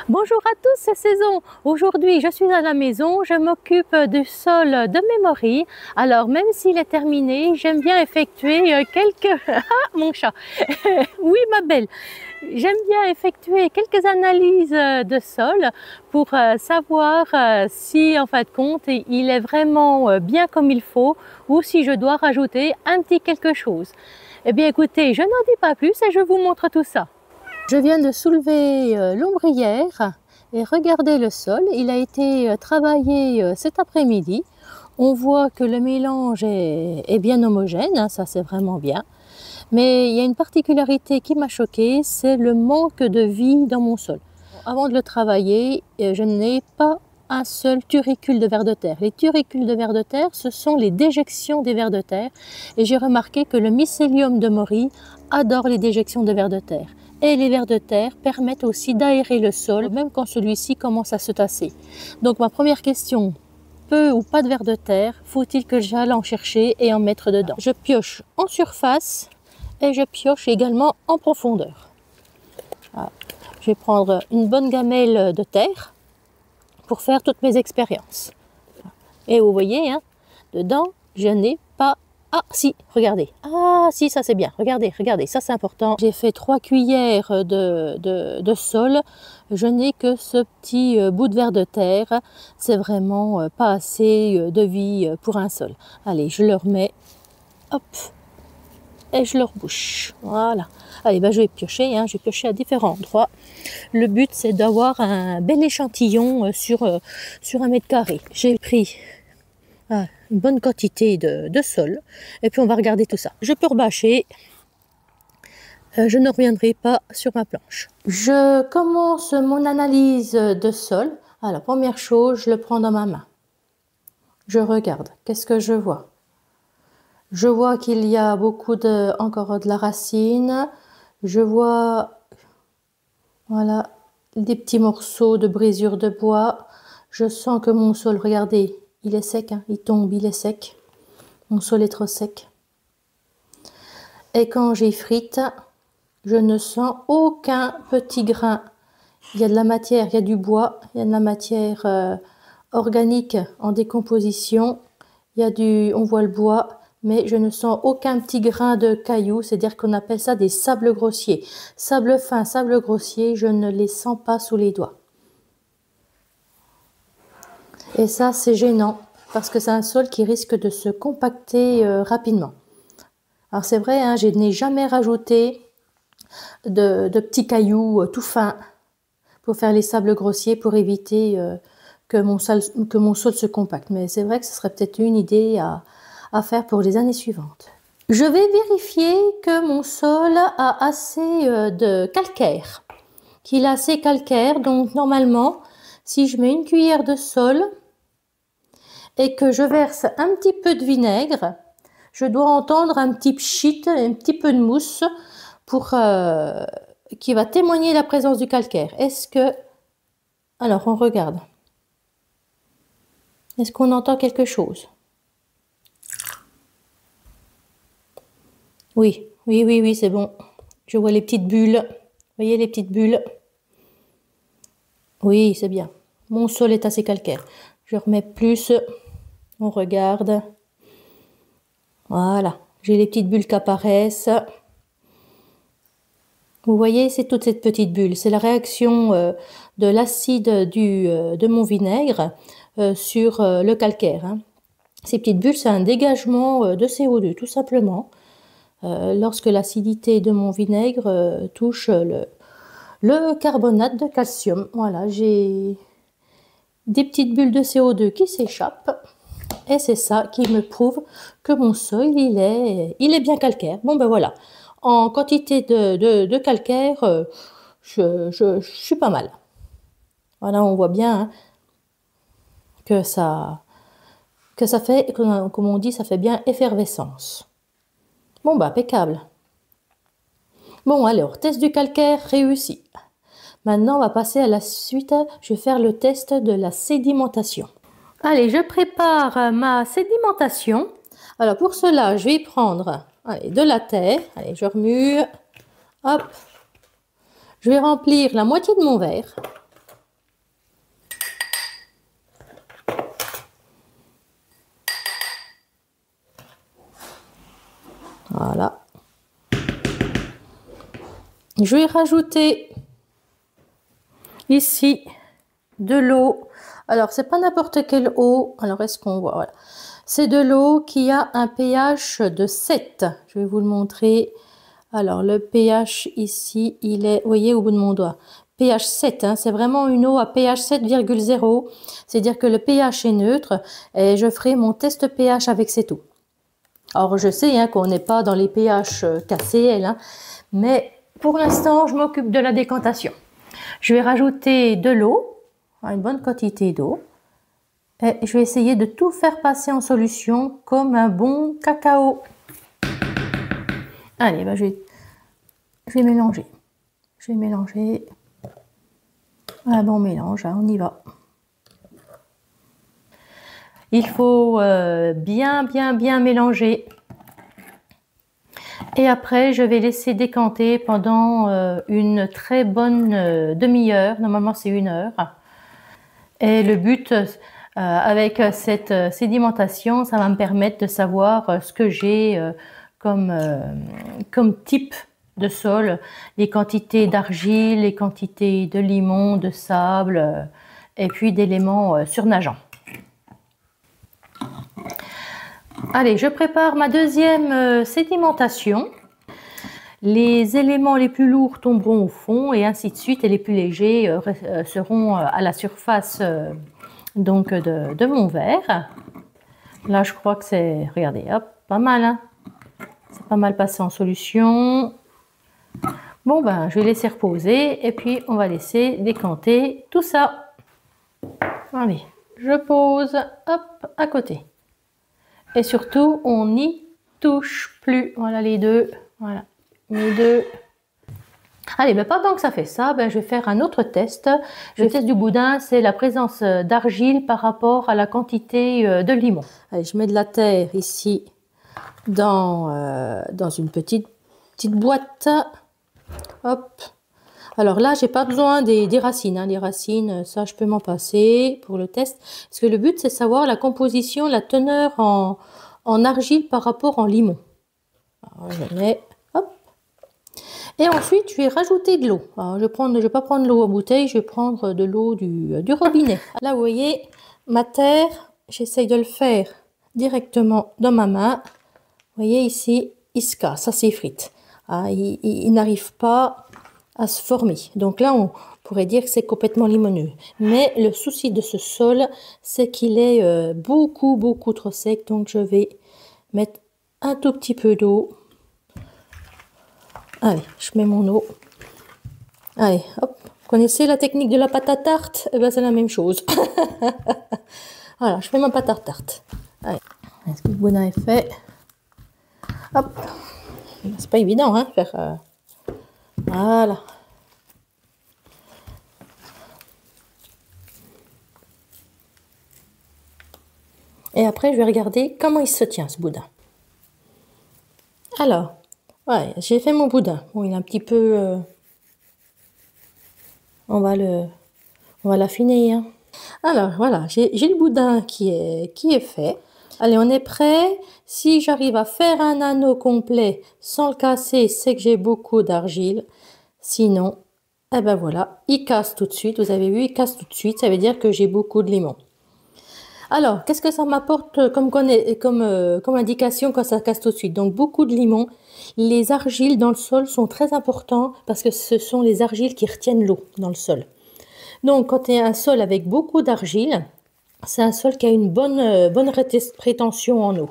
Bonjour à tous, c'est Saison. Aujourd'hui, je suis à la maison, je m'occupe du sol de Memory. Alors, même s'il est terminé, j'aime bien effectuer quelques... Ah, mon chat. Oui, ma belle. J'aime bien effectuer quelques analyses de sol pour savoir si, en fin de compte, il est vraiment bien comme il faut ou si je dois rajouter un petit quelque chose. Eh bien, écoutez, je n'en dis pas plus et je vous montre tout ça. Je viens de soulever l'ombrière et regarder le sol. Il a été travaillé cet après-midi. On voit que le mélange est bien homogène, hein, ça c'est vraiment bien. Mais il y a une particularité qui m'a choquée, c'est le manque de vie dans mon sol. Avant de le travailler, je n'ai pas un seul turricule de vers de terre. Les turricules de vers de terre, ce sont les déjections des vers de terre. Et j'ai remarqué que le mycélium de Maury adore les déjections de vers de terre. Et les vers de terre permettent aussi d'aérer le sol, même quand celui-ci commence à se tasser. Donc ma première question, peu ou pas de vers de terre, faut-il que j'aille en chercher et en mettre dedans? Je pioche en surface et je pioche également en profondeur. Voilà. Je vais prendre une bonne gamelle de terre pour faire toutes mes expériences. Et vous voyez, hein, dedans, je n'ai pas... Ah si, regardez. Ah si, ça c'est bien. Regardez, regardez, ça c'est important. J'ai fait 3 cuillères de sol. Je n'ai que ce petit bout de vers de terre. C'est vraiment pas assez de vie pour un sol. Allez, je le remets. Hop. Et je le rebouche. Voilà. Allez, ben, je vais piocher. Hein. Je vais piocher à différents endroits. Le but, c'est d'avoir un bel échantillon sur 1 mètre carré. J'ai pris une bonne quantité de sol. Et puis, on va regarder tout ça. Je peux rebâcher. Je ne reviendrai pas sur ma planche. Je commence mon analyse de sol. Alors, première chose, je le prends dans ma main. Je regarde. Qu'est-ce que je vois? Je vois qu'il y a encore de la racine. Je vois, voilà, des petits morceaux de brisure de bois. Je sens que mon sol, regardez, il est sec, hein, il tombe, il est sec. Mon sol est trop sec. Et quand j'effrite, je ne sens aucun petit grain. Il y a de la matière, il y a du bois, il y a de la matière organique en décomposition. On voit le bois. Mais je ne sens aucun petit grain de cailloux, c'est-à-dire qu'on appelle ça des sables grossiers. Sable fin, sable grossier, je ne les sens pas sous les doigts. Et ça, c'est gênant, parce que c'est un sol qui risque de se compacter rapidement. Alors c'est vrai, hein, je n'ai jamais rajouté de petits cailloux tout fins pour faire les sables grossiers, pour éviter que mon sol se compacte. Mais c'est vrai que ce serait peut-être une idée à faire pour les années suivantes. Je vais vérifier que mon sol a assez de calcaire, qu'il a assez calcaire. Donc normalement, si je mets une cuillère de sol et que je verse un petit peu de vinaigre, je dois entendre un petit pchit, un petit peu de mousse qui va témoigner la présence du calcaire. Est-ce que... Alors on regarde. Est-ce qu'on entend quelque chose? Oui, oui, oui, oui, c'est bon. Je vois les petites bulles. Vous voyez les petites bulles? Oui, c'est bien. Mon sol est assez calcaire. Je remets plus. On regarde. Voilà. J'ai les petites bulles qui apparaissent. Vous voyez, c'est toute cette petite bulle. C'est la réaction de l'acide de mon vinaigre sur le calcaire. Hein. Ces petites bulles, c'est un dégagement de CO2, tout simplement. Lorsque l'acidité de mon vinaigre touche le carbonate de calcium. Voilà, j'ai des petites bulles de CO2 qui s'échappent et c'est ça qui me prouve que mon sol, il est bien calcaire. Bon ben voilà, en quantité de calcaire, je suis pas mal. Voilà, on voit bien hein, que ça fait, comme on dit, ça fait bien effervescence. Bon bah impeccable. Bon alors, test du calcaire réussi. Maintenant, on va passer à la suite. Je vais faire le test de la sédimentation. Allez, je prépare ma sédimentation. Alors, pour cela, je vais prendre de la terre. Allez, je remue. Hop. Je vais remplir la moitié de mon verre. Voilà. Je vais rajouter ici de l'eau. Alors, c'est pas n'importe quelle eau. Alors, est-ce qu'on voit? Voilà. C'est de l'eau qui a un pH de 7. Je vais vous le montrer. Alors, le pH ici, il est, vous voyez, au bout de mon doigt. pH 7, hein, c'est vraiment une eau à pH 7,0. C'est-à-dire que le pH est neutre et je ferai mon test pH avec cette eau. Alors, je sais hein, qu'on n'est pas dans les pH KCl, hein, mais pour l'instant, je m'occupe de la décantation. Je vais rajouter de l'eau, une bonne quantité d'eau. Et je vais essayer de tout faire passer en solution comme un bon cacao. Allez, ben je vais mélanger. Je vais mélanger. Un bon mélange, hein, on y va. Il faut bien mélanger. Et après, je vais laisser décanter pendant une très bonne demi-heure. Normalement, c'est 1 heure. Et le but, avec cette sédimentation, ça va me permettre de savoir ce que j'ai comme type de sol, les quantités d'argile, les quantités de limon, de sable et puis d'éléments surnageants. Allez, je prépare ma deuxième sédimentation. Les éléments les plus lourds tomberont au fond et ainsi de suite, et les plus légers seront à la surface donc de mon verre. Là, je crois que c'est, regardez, hop, pas mal, hein. C'est pas mal passé en solution. Bon, ben, je vais laisser reposer et puis on va laisser décanter tout ça. Allez, je pose, hop, à côté. Et surtout, on n'y touche plus. Voilà les deux. Voilà, les deux. Allez, ben pendant que ça fait ça, ben je vais faire un autre test. Le test du boudin, c'est la présence d'argile par rapport à la quantité de limon. Allez, je mets de la terre ici dans une petite boîte. Hop. Alors là, j'ai pas besoin des racines. Hein. Les racines, ça, je peux m'en passer pour le test. Parce que le but, c'est de savoir la composition, la teneur en argile par rapport en limon. Alors, je mets, hop. Et ensuite, je vais rajouter de l'eau. Je vais pas prendre l'eau en bouteille, je vais prendre de l'eau du robinet. Là, vous voyez, ma terre, j'essaye de le faire directement dans ma main. Vous voyez ici, il se casse, ça s'effrite. Il n'arrive pas à se former. Donc là, on pourrait dire que c'est complètement limoneux. Mais le souci de ce sol, c'est qu'il est beaucoup trop sec. Donc je vais mettre un tout petit peu d'eau. Allez, je mets mon eau. Allez, hop. Vous connaissez la technique de la pâte à tarte? Eh ben, c'est la même chose. Voilà, je fais ma pâte à tarte. Allez, est-ce que le boudin est fait? Hop. C'est pas évident, hein, faire... Voilà. Et après, je vais regarder comment il se tient, ce boudin. Alors, ouais, j'ai fait mon boudin. Bon, il est un petit peu... on va l'affiner. Hein. Alors, voilà, j'ai le boudin qui est fait. Allez, on est prêt. Si j'arrive à faire un anneau complet sans le casser, c'est que j'ai beaucoup d'argile. Sinon, eh ben voilà, il casse tout de suite. Vous avez vu, il casse tout de suite. Ça veut dire que j'ai beaucoup de limon. Alors, qu'est-ce que ça m'apporte comme indication quand ça casse tout de suite? Donc, beaucoup de limon. Les argiles dans le sol sont très importants parce que ce sont les argiles qui retiennent l'eau dans le sol. Donc, quand il y a un sol avec beaucoup d'argile, c'est un sol qui a une bonne rétention en eau.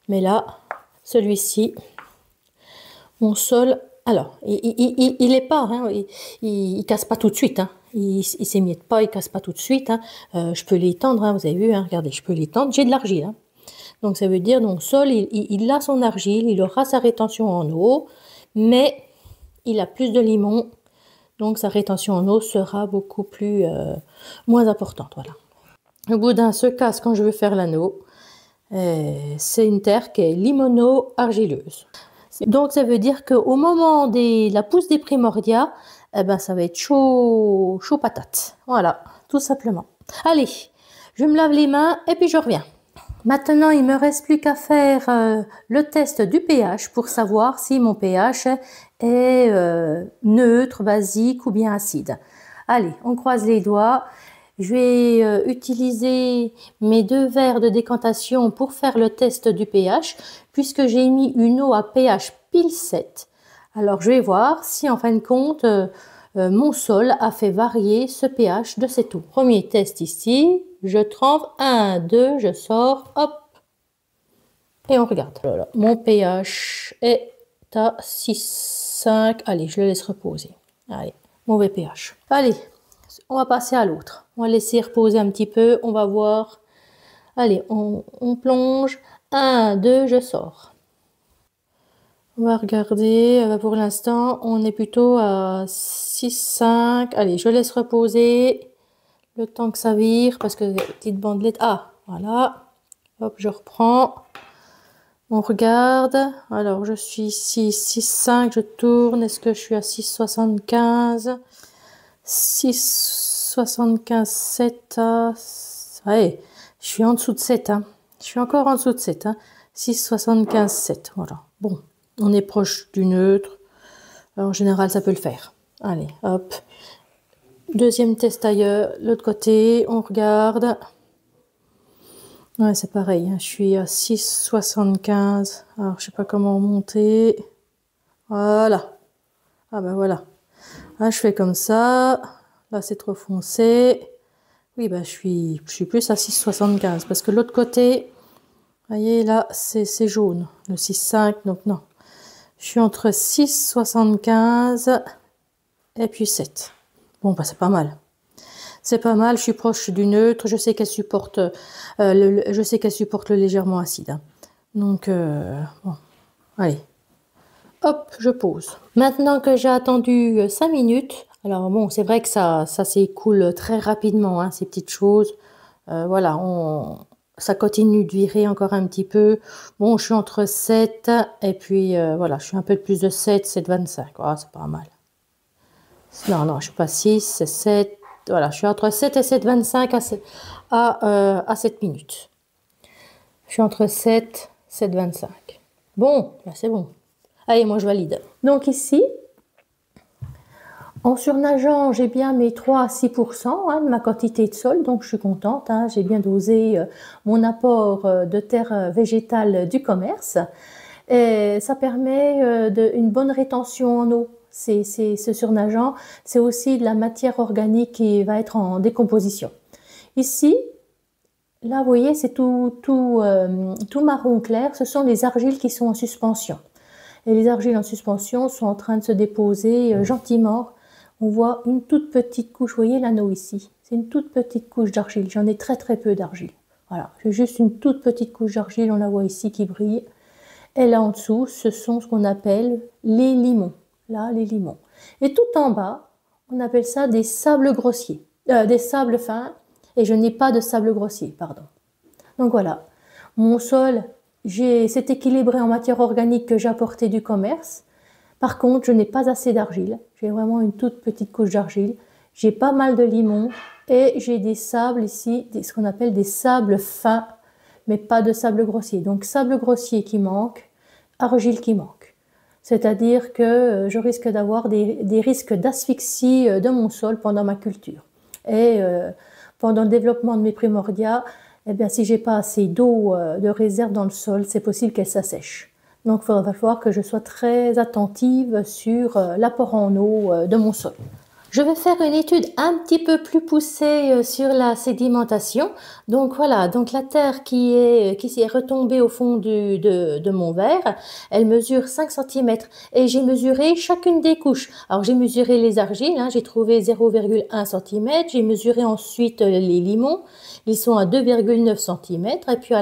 Mais là, celui-ci, mon sol, alors, il est pas, hein, il casse pas tout de suite, hein. Il s'émiette pas, il casse pas tout de suite. Hein. Je peux l'étendre, hein, vous avez vu, hein, regardez, je peux l'étendre, j'ai de l'argile. Hein. Donc ça veut dire, donc sol, il a son argile, il aura sa rétention en eau, mais il a plus de limon, donc sa rétention en eau sera beaucoup plus moins importante. Voilà. Le boudin se casse quand je veux faire l'anneau. C'est une terre qui est limono-argileuse. Donc ça veut dire qu'au moment de la pousse des primordias, eh ben, ça va être chaud patate. Voilà, tout simplement. Allez, je me lave les mains et puis je reviens. Maintenant, il me reste plus qu'à faire le test du pH pour savoir si mon pH est neutre, basique ou bien acide. Allez, on croise les doigts. Je vais utiliser mes 2 verres de décantation pour faire le test du pH, puisque j'ai mis une eau à pH pile 7. Alors, je vais voir si en fin de compte, mon sol a fait varier ce pH de cette eau. Premier test ici, je trempe, 1, 2, je sors, hop, et on regarde. Voilà. Mon pH est à 6,5. Allez, je le laisse reposer. Allez, mauvais pH. Allez, on va passer à l'autre. On va laisser reposer un petit peu. On va voir. Allez, on plonge. 1, 2, je sors. On va regarder. Pour l'instant, on est plutôt à 6,5. Allez, je laisse reposer le temps que ça vire parce que petite bandelette. Ah, voilà. Hop, je reprends. On regarde. Alors, je suis ici, 6,5. Je tourne. Est-ce que je suis à 6,75? 6,75, 7. Ouais, je suis en dessous de 7. Hein. Je suis encore en dessous de 7. Hein. 6,75, 7. Voilà. Bon, on est proche du neutre. Alors, en général, ça peut le faire. Allez, hop. Deuxième test ailleurs. L'autre côté, on regarde. Ouais, c'est pareil. Hein. Je suis à 6,75. Alors, je sais pas comment monter. Voilà. Ah ben voilà. Là, je fais comme ça. Là, c'est trop foncé. Oui, ben, je suis plus à 6,75 parce que l'autre côté, vous voyez, là, c'est jaune, le 6,5, donc non. Je suis entre 6,75 et puis 7. Bon, ben, c'est pas mal. C'est pas mal, je suis proche du neutre. Je sais qu'elle supporte, je sais qu'elle supporte le légèrement acide. Hein. Donc, bon, allez. Hop, je pose. Maintenant que j'ai attendu 5 minutes, alors bon, c'est vrai que ça s'écoule très rapidement, hein, ces petites choses. Voilà, ça continue de virer encore un petit peu. Bon, je suis entre 7 et puis voilà, je suis un peu de plus de 7, 7,25. Ah, c'est pas mal. Non, non, je suis pas 6, c'est 7. Voilà, je suis entre 7 et 7,25 à 7 minutes. Je suis entre 7 et 7,25. Bon, là c'est bon. Allez, moi je valide. Donc ici, en surnageant, j'ai bien mes 3 à 6% hein, de ma quantité de sol, donc je suis contente. Hein, j'ai bien dosé mon apport de terre végétale du commerce. Et ça permet une bonne rétention en eau. Ce surnageant, c'est aussi de la matière organique qui va être en décomposition. Ici, là, vous voyez, c'est tout marron clair. Ce sont les argiles qui sont en suspension. Et les argiles en suspension sont en train de se déposer gentiment. On voit une toute petite couche, vous voyez l'anneau ici, c'est une toute petite couche d'argile. J'en ai très peu d'argile. Voilà, j'ai juste une toute petite couche d'argile, on la voit ici qui brille. Et là en dessous, ce sont ce qu'on appelle les limons. Là, les limons. Et tout en bas, on appelle ça des sables grossiers, des sables fins. Et je n'ai pas de sable grossier, pardon. Donc voilà, mon sol, c'est équilibré en matière organique que j'ai apporté du commerce. Par contre, je n'ai pas assez d'argile. J'ai vraiment une toute petite couche d'argile. J'ai pas mal de limon et j'ai des sables ici, ce qu'on appelle des sables fins, mais pas de sable grossier. Donc sable grossier qui manque, argile qui manque. C'est-à-dire que je risque d'avoir des risques d'asphyxie de mon sol pendant ma culture. Et pendant le développement de mes primordias, eh bien, si j'ai pas assez d'eau de réserve dans le sol, c'est possible qu'elle s'assèche. Donc, il va falloir que je sois très attentive sur l'apport en eau de mon sol. Je vais faire une étude un petit peu plus poussée sur la sédimentation. Donc voilà, donc la terre qui s'est retombée au fond de mon verre, elle mesure 5 cm et j'ai mesuré chacune des couches. Alors j'ai mesuré les argiles, hein, j'ai trouvé 0,1 cm, j'ai mesuré ensuite les limons, ils sont à 2,9 cm et puis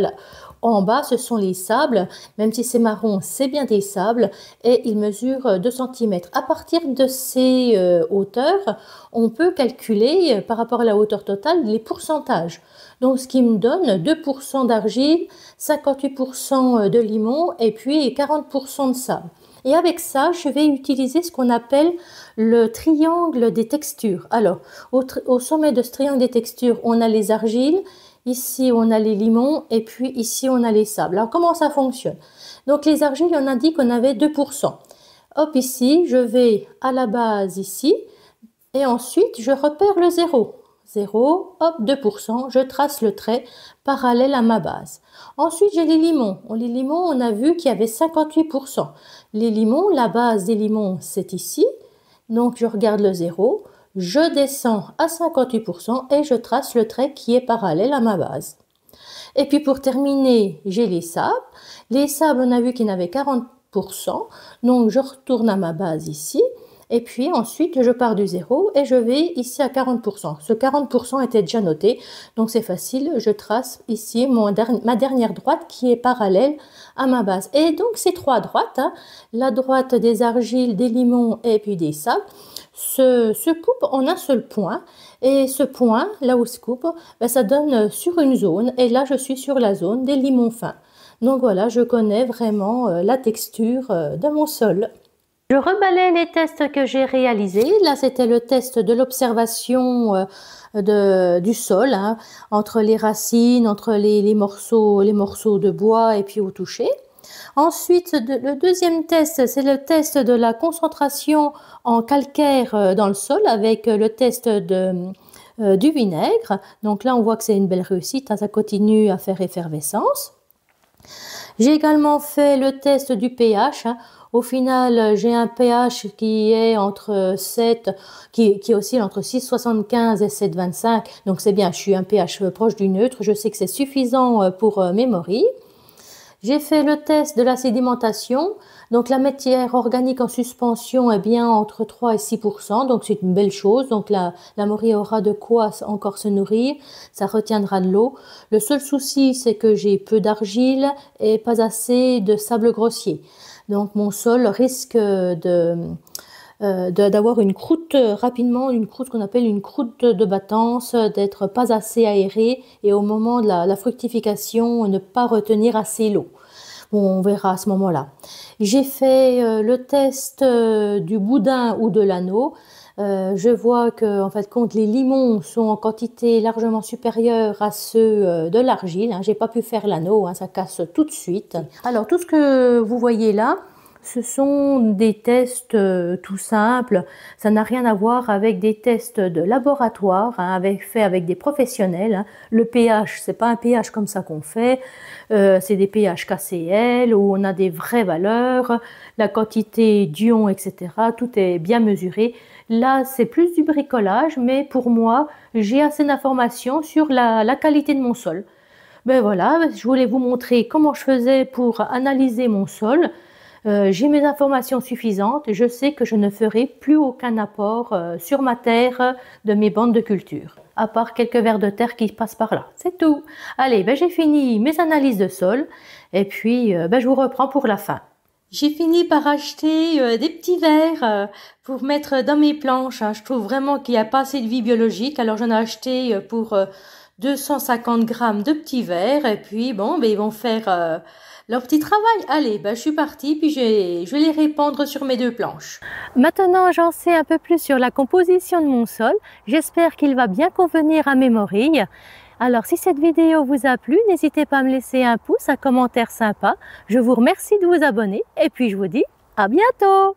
en bas, ce sont les sables, même si c'est marron, c'est bien des sables, et ils mesurent 2 cm. À partir de ces hauteurs, on peut calculer, par rapport à la hauteur totale, les pourcentages. Donc, ce qui me donne 2% d'argile, 58% de limon, et puis 40% de sable. Et avec ça, je vais utiliser ce qu'on appelle le triangle des textures. Alors, au sommet de ce triangle des textures, on a les argiles, Ici, on a les limons et puis ici, on a les sables. Alors, comment ça fonctionne? Donc, les argiles, on a dit qu'on avait 2%. Hop, ici, je vais à la base ici et ensuite, je repère le 0. 0, hop, 2%, je trace le trait parallèle à ma base. Ensuite, j'ai les limons. Les limons, on a vu qu'il y avait 58%. Les limons, la base des limons, c'est ici. Donc, je regarde le 0, je descends à 58% et je trace le trait qui est parallèle à ma base. Et puis, pour terminer, j'ai les sables. Les sables, on a vu qu'il y en avait 40%. Donc, je retourne à ma base ici. Et puis ensuite, je pars du 0 et je vais ici à 40%. Ce 40% était déjà noté, donc c'est facile. Je trace ici ma dernière droite qui est parallèle à ma base. Et donc, ces trois droites, hein, la droite des argiles, des limons et puis des sables, se coupent en un seul point. Et ce point, là où se coupe, ben, ça donne sur une zone. Et là, je suis sur la zone des limons fins. Donc voilà, je connais vraiment la texture de mon sol. Je rebalais les tests que j'ai réalisés. Là, c'était le test de l'observation du sol, hein, entre les racines, entre les morceaux de bois et puis au toucher. Ensuite, le deuxième test, c'est le test de la concentration en calcaire dans le sol avec le test du vinaigre. Donc là, on voit que c'est une belle réussite, hein, ça continue à faire effervescence. J'ai également fait le test du pH. Hein. Au final, j'ai un pH qui est entre 7, qui oscille entre 6,75 et 7,25. Donc c'est bien, je suis un pH proche du neutre. Je sais que c'est suffisant pour mes morilles. J'ai fait le test de la sédimentation. Donc la matière organique en suspension est bien entre 3 et 6%. Donc c'est une belle chose. Donc la morille aura de quoi encore se nourrir. Ça retiendra de l'eau. Le seul souci, c'est que j'ai peu d'argile et pas assez de sable grossier. Donc mon sol risque d'avoir une croûte rapidement, une croûte qu'on appelle une croûte de battance, d'être pas assez aéré et au moment de la fructification, ne pas retenir assez l'eau. Bon, on verra à ce moment-là. J'ai fait le test du boudin ou de l'anneau. Je vois que, en fait, compte, les limons sont en quantité largement supérieure à ceux de l'argile. Hein. J'ai pas pu faire l'anneau, hein, ça casse tout de suite. Alors, tout ce que vous voyez là, ce sont des tests tout simples. Ça n'a rien à voir avec des tests de laboratoire, hein, fait avec des professionnels. Hein. Le pH, c'est pas un pH comme ça qu'on fait. C'est des pH KCL où on a des vraies valeurs, la quantité d'ions, etc. Tout est bien mesuré. Là, c'est plus du bricolage, mais pour moi, j'ai assez d'informations sur la qualité de mon sol. Ben voilà, je voulais vous montrer comment je faisais pour analyser mon sol. J'ai mes informations suffisantes et je sais que je ne ferai plus aucun apport sur ma terre de mes bandes de culture, à part quelques vers de terre qui passent par là. C'est tout. Allez, ben j'ai fini mes analyses de sol et puis ben je vous reprends pour la fin. J'ai fini par acheter des petits verres pour mettre dans mes planches. Hein. Je trouve vraiment qu'il n'y a pas assez de vie biologique, alors j'en ai acheté pour 250 grammes de petits verres et puis bon, ben ils vont faire leur petit travail. Allez, ben, je suis partie, puis je vais les répandre sur mes deux planches. Maintenant, j'en sais un peu plus sur la composition de mon sol. J'espère qu'il va bien convenir à mes morilles. Alors, si cette vidéo vous a plu, n'hésitez pas à me laisser un pouce, un commentaire sympa. Je vous remercie de vous abonner et puis je vous dis à bientôt.